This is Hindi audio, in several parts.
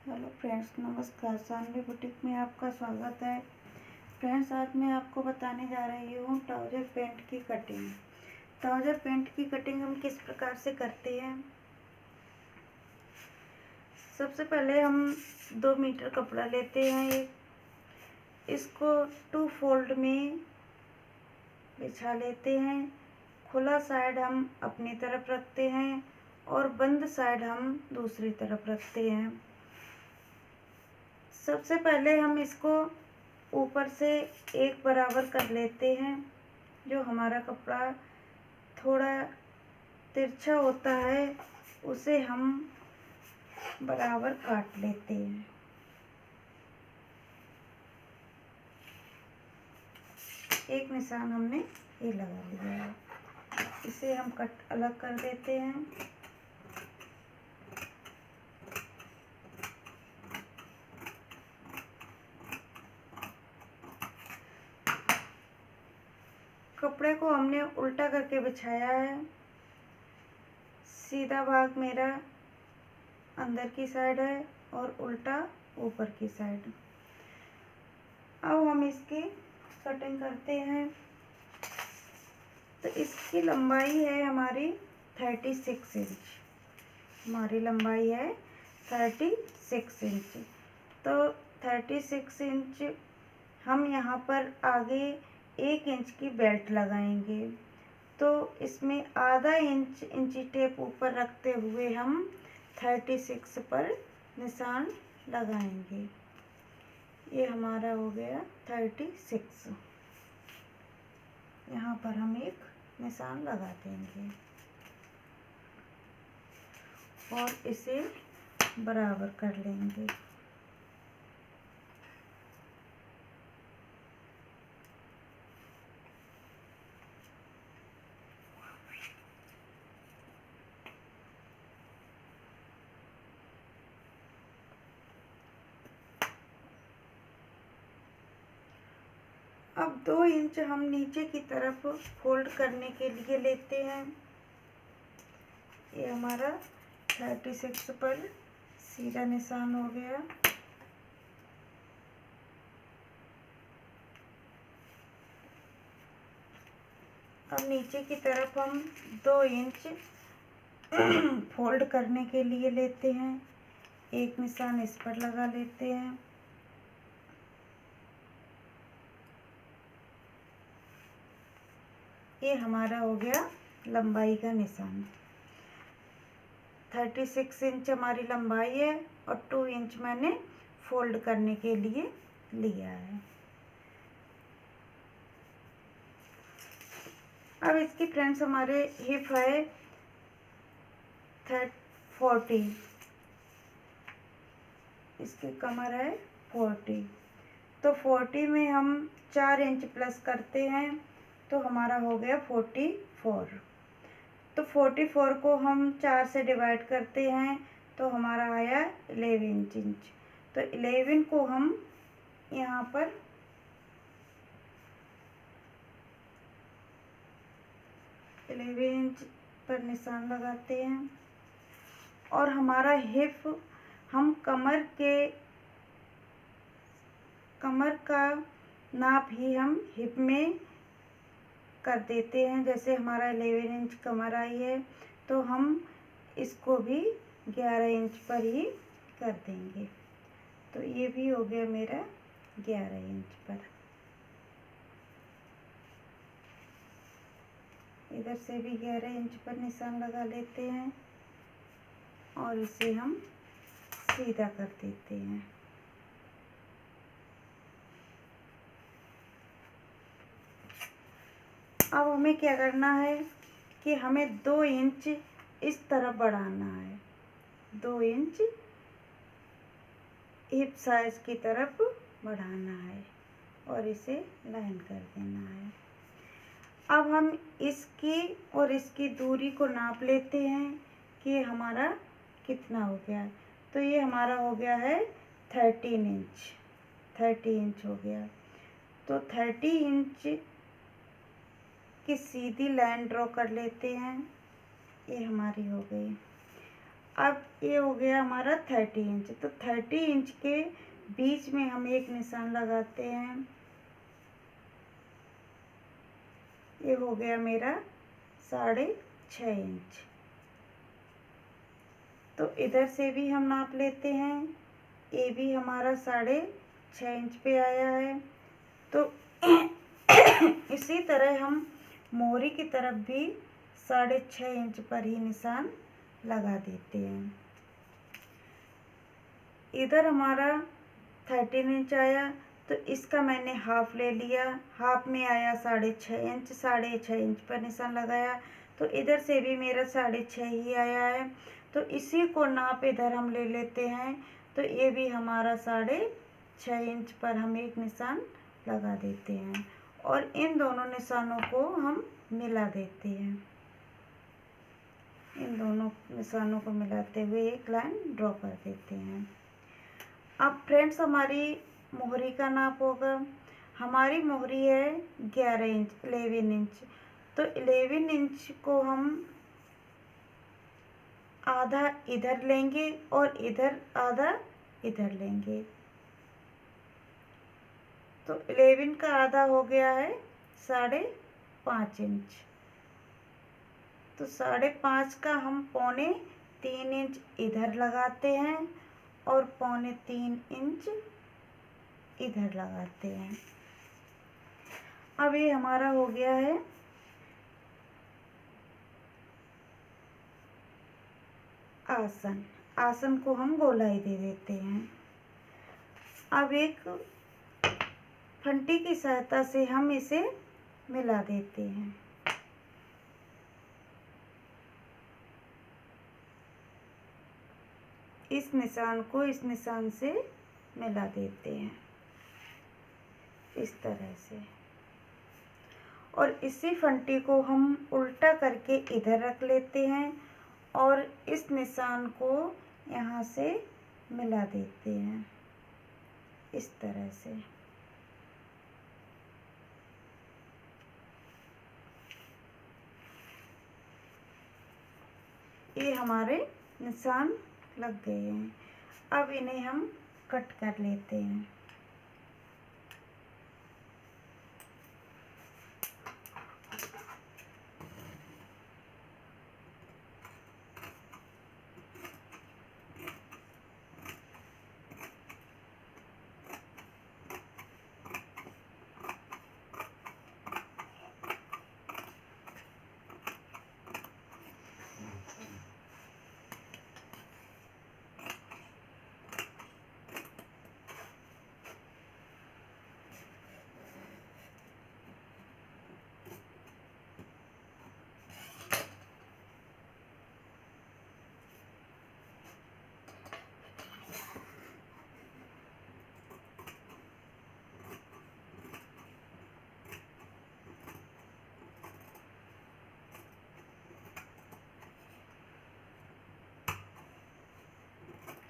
हेलो फ्रेंड्स, नमस्कार। सानवी बुटीक में आपका स्वागत है। फ्रेंड्स, आज मैं आपको बताने जा रही हूँ ट्राउज़र पैंट की कटिंग। ट्राउज़र पैंट की कटिंग हम किस प्रकार से करते हैं। सबसे पहले हम 2 मीटर कपड़ा लेते हैं। इसको 2 फोल्ड में बिछा लेते हैं। खुला साइड हम अपनी तरफ रखते हैं और बंद साइड हम दूसरी तरफ रखते हैं। सबसे पहले हम इसको ऊपर से एक बराबर कर लेते हैं। जो हमारा कपड़ा थोड़ा तिरछा होता है उसे हम बराबर काट लेते हैं। एक निशान हमने ये लगा लिया है, इसे हम कट अलग कर देते हैं। कपड़े को हमने उल्टा करके बिछाया है। सीधा भाग मेरा अंदर की साइड है और उल्टा ऊपर की साइड। अब हम इसकी कटिंग करते हैं। तो इसकी लंबाई है हमारी 36 इंच। हमारी लंबाई है 36 इंच। तो 36 इंच हम यहाँ पर आगे 1 इंच की बेल्ट लगाएंगे। तो इसमें आधा इंच इंची टेप ऊपर रखते हुए हम 36 पर निशान लगाएंगे। ये हमारा हो गया 36। यहाँ पर हम एक निशान लगा देंगे और इसे बराबर कर लेंगे। अब 2 इंच हम नीचे की तरफ फोल्ड करने के लिए लेते हैं। ये हमारा 36 पर सीधा निशान हो गया। अब नीचे की तरफ हम 2 इंच फोल्ड करने के लिए लेते हैं। एक निशान इस पर लगा लेते हैं। ये हमारा हो गया लंबाई का निशान। 36 इंच हमारी लंबाई है और 2 इंच मैंने फोल्ड करने के लिए लिया है। अब इसकी फ्रेंड्स हमारे हिप है 40। इसकी कमर है 40। तो 40 में हम 4 इंच प्लस करते हैं तो हमारा हो गया 44। तो 44 को हम 4 से डिवाइड करते हैं तो हमारा आया 11 इंच। तो 11 को हम यहाँ पर इंच पर निशान लगाते हैं। और हमारा हिप हम कमर का नाप ही हम हिप में कर देते हैं। जैसे हमारा 11 इंच कमर आई है तो हम इसको भी 11 इंच पर ही कर देंगे। तो ये भी हो गया मेरा 11 इंच पर। इधर से भी 11 इंच पर निशान लगा लेते हैं और इसे हम सीधा कर देते हैं। अब हमें क्या करना है कि हमें 2 इंच इस तरफ बढ़ाना है। 2 इंच हिप साइज की तरफ बढ़ाना है और इसे लाइन कर देना है। अब हम इसकी और इसकी दूरी को नाप लेते हैं कि हमारा कितना हो गया। तो ये हमारा हो गया है 13 इंच। 30 इंच हो गया। तो 30 इंच की सीधी लाइन ड्रॉ कर लेते हैं। ये हमारी हो गई। अब ये हो गया हमारा 30 इंच। तो 30 इंच के बीच में हम एक निशान लगाते हैं। ये हो गया मेरा 6.5 इंच। तो इधर से भी हम नाप लेते हैं। ये भी हमारा 6.5 इंच पे आया है। तो इसी तरह हम मोहरी की तरफ भी 6.5 इंच पर ही निशान लगा देते हैं। इधर हमारा 13 इंच आया, तो इसका मैंने हाफ ले लिया। हाफ में आया 6.5 इंच, 6.5 इंच पर निशान लगाया। तो इधर से भी मेरा 6.5 ही आया है। तो इसी को नाप इधर हम ले लेते हैं। तो ये भी हमारा 6.5 इंच पर हम एक निशान लगा देते हैं और इन दोनों निशानों को हम मिला देते हैं। इन दोनों निशानों को मिलाते हुए एक लाइन ड्रॉ कर देते हैं। अब फ्रेंड्स हमारी मोहरी का नाप होगा। हमारी मोहरी है 11 इंच, 11 इंच। तो 11 इंच को हम आधा इधर लेंगे और इधर आधा इधर लेंगे। तो 11 का आधा हो गया है 5.5 इंच। तो 5.5 का हम 3.25 इंच इधर लगाते हैं और 3.25 इंच इधर लगाते हैं। अब ये हमारा हो गया है आसन। आसन को हम गोलाई दे देते हैं। अब एक फंटी की सहायता से हम इसे मिला देते हैं। इस निशान को इस निशान से मिला देते हैं इस तरह से। और इसी फंटी को हम उल्टा करके इधर रख लेते हैं और इस निशान को यहाँ से मिला देते हैं इस तरह से। ये हमारे निशान लग गए हैं। अब इन्हें हम कट कर लेते हैं।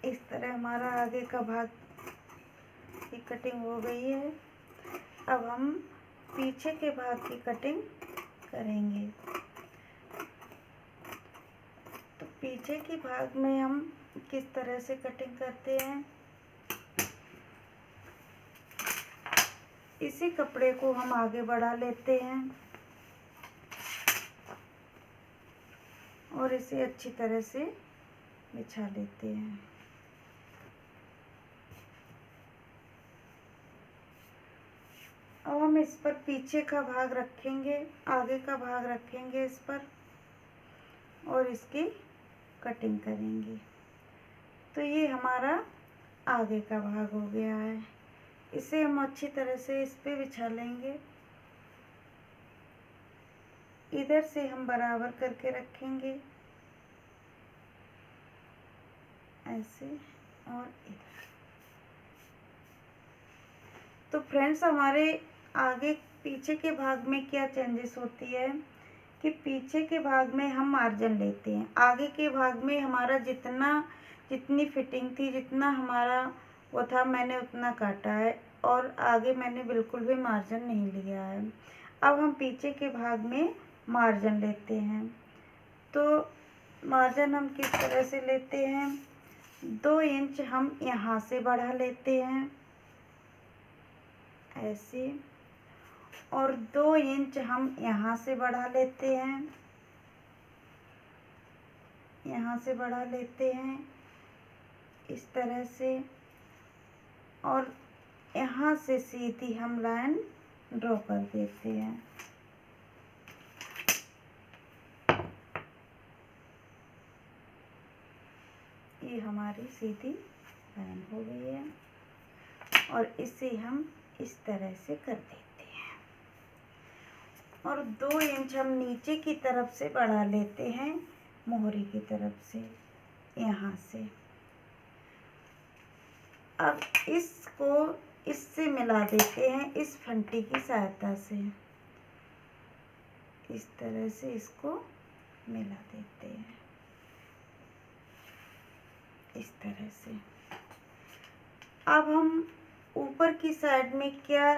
इस तरह हमारा आगे का भाग की कटिंग हो गई है। अब हम पीछे के भाग की कटिंग करेंगे। तो पीछे के भाग में हम किस तरह से कटिंग करते हैं, इसी कपड़े को हम आगे बढ़ा लेते हैं और इसे अच्छी तरह से बिछा लेते हैं। अब हम इस पर पीछे का भाग रखेंगे, आगे का भाग रखेंगे इस पर और इसकी कटिंग करेंगे। तो ये हमारा आगे का भाग हो गया है। इसे हम अच्छी तरह से इस पे बिछा लेंगे। इधर से हम बराबर करके रखेंगे ऐसे और इधर। तो फ्रेंड्स हमारे आगे पीछे के भाग में क्या चेंजेस होती है कि पीछे के भाग में हम मार्जिन लेते हैं। आगे के भाग में हमारा जितनी फिटिंग थी, जितना हमारा वो था, मैंने उतना काटा है और आगे मैंने बिल्कुल भी मार्जिन नहीं लिया है। अब हम पीछे के भाग में मार्जिन लेते हैं। तो मार्जिन हम किस तरह से लेते हैं, 2 इंच हम यहाँ से बढ़ा लेते हैं ऐसे, और 2 इंच हम यहाँ से बढ़ा लेते हैं, यहाँ से बढ़ा लेते हैं इस तरह से, और यहाँ से सीधी हम लाइन ड्रॉ कर देते हैं। ये हमारी सीधी लाइन हो गई है, और इसे हम इस तरह से कर देते हैं, और 2 इंच हम नीचे की तरफ से बढ़ा लेते हैं, मोहरी की तरफ से, यहाँ से। अब इसको इससे मिला देते हैं इस फंटी की सहायता से, इस तरह से इसको मिला देते हैं इस तरह से। अब हम ऊपर की साइड में क्या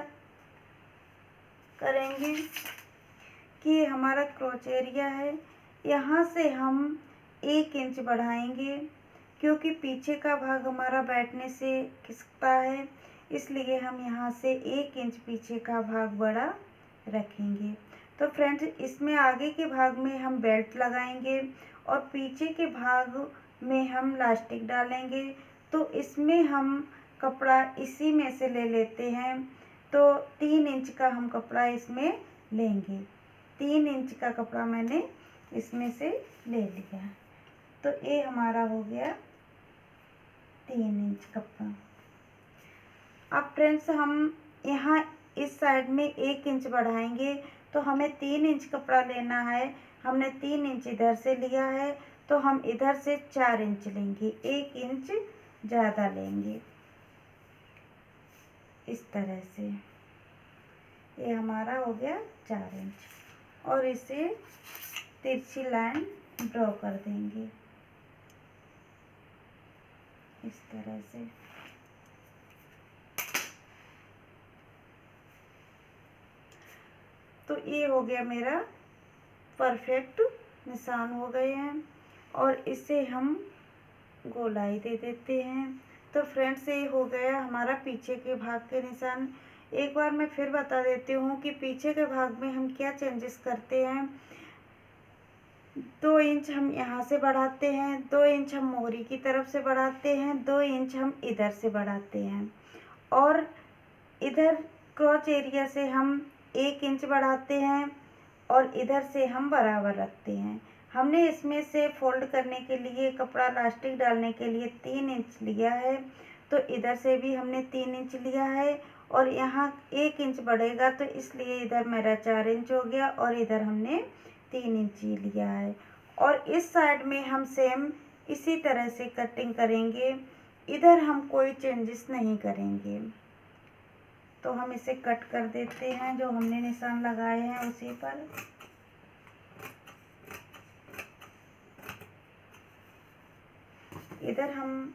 करेंगे कि हमारा क्रॉच एरिया है, यहाँ से हम 1 इंच बढ़ाएंगे, क्योंकि पीछे का भाग हमारा बैठने से खिसकता है, इसलिए हम यहाँ से 1 इंच पीछे का भाग बड़ा रखेंगे। तो फ्रेंड्स, इसमें आगे के भाग में हम बेल्ट लगाएंगे और पीछे के भाग में हम लास्टिक डालेंगे। तो इसमें हम कपड़ा इसी में से ले लेते हैं, तो 3 इंच का हम कपड़ा इसमें लेंगे। 3 इंच का कपड़ा मैंने इसमें से ले लिया, तो ये हमारा हो गया 3 इंच कपड़ा। अब फ्रेंड्स, हम यहाँ इस साइड में 1 इंच बढ़ाएंगे, तो हमें 3 इंच कपड़ा लेना है। हमने 3 इंच इधर से लिया है, तो हम इधर से 4 इंच लेंगे, 1 इंच ज़्यादा लेंगे इस तरह से। ये हमारा हो गया 4 इंच, और इसे तिरछी लाइन ड्रॉ कर देंगे इस तरह से। तो ये हो गया मेरा परफेक्ट निशान हो गए हैं, और इसे हम गोलाई दे देते हैं। तो फ्रेंड्स, ये हो गया हमारा पीछे के भाग के निशान। एक बार मैं फिर बता देती हूँ कि पीछे के भाग में हम क्या चेंजेस करते हैं। 2 इंच हम यहाँ से बढ़ाते हैं, 2 इंच हम मोहरी की तरफ से बढ़ाते हैं, 2 इंच हम इधर से बढ़ाते हैं, और इधर क्रॉच एरिया से हम 1 इंच बढ़ाते हैं, और इधर से हम बराबर रखते हैं। हमने इसमें से फोल्ड करने के लिए, कपड़ा लास्टिक डालने के लिए 3 इंच लिया है, तो इधर से भी हमने 3 इंच लिया है, और यहाँ 1 इंच बढ़ेगा, तो इसलिए इधर मेरा 4 इंच हो गया, और इधर हमने 3 इंच ही लिया है। और इस साइड में हम सेम इसी तरह से कटिंग करेंगे, इधर हम कोई चेंजेस नहीं करेंगे। तो हम इसे कट कर देते हैं, जो हमने निशान लगाए हैं उसी पर। इधर हम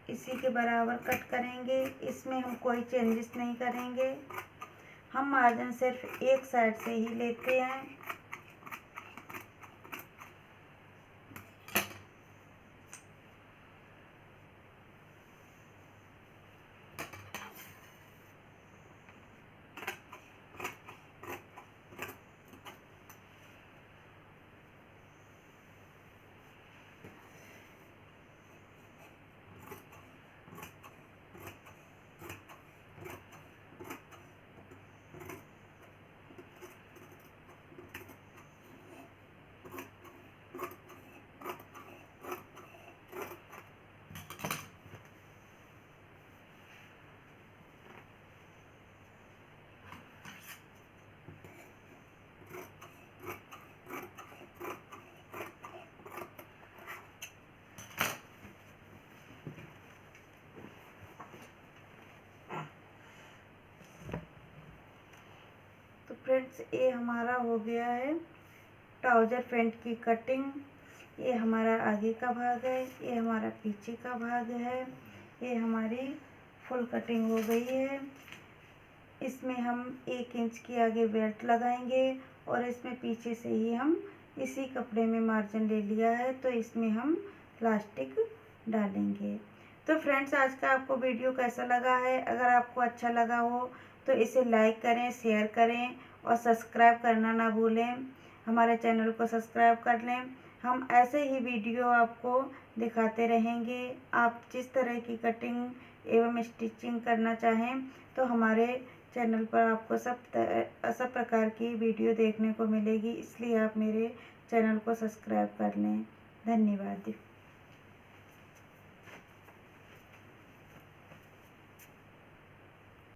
इसी के बराबर कट करेंगे, इसमें हम कोई चेंजेस नहीं करेंगे। हम मार्जिन सिर्फ एक साइड से ही लेते हैं। तो फ्रेंड्स, ये हमारा हो गया है ट्राउज़र पैंट की कटिंग। ये हमारा आगे का भाग है, ये हमारा पीछे का भाग है, ये हमारी फुल कटिंग हो गई है। इसमें हम 1 इंच की आगे बेल्ट लगाएंगे, और इसमें पीछे से ही हम इसी कपड़े में मार्जिन ले लिया है, तो इसमें हम प्लास्टिक डालेंगे। तो फ्रेंड्स, आज का आपको वीडियो कैसा लगा है? अगर आपको अच्छा लगा हो तो इसे लाइक करें, शेयर करें और सब्सक्राइब करना ना भूलें। हमारे चैनल को सब्सक्राइब कर लें। हम ऐसे ही वीडियो आपको दिखाते रहेंगे। आप जिस तरह की कटिंग एवं स्टिचिंग करना चाहें तो हमारे चैनल पर आपको सब प्रकार की वीडियो देखने को मिलेगी, इसलिए आप मेरे चैनल को सब्सक्राइब कर लें। धन्यवाद।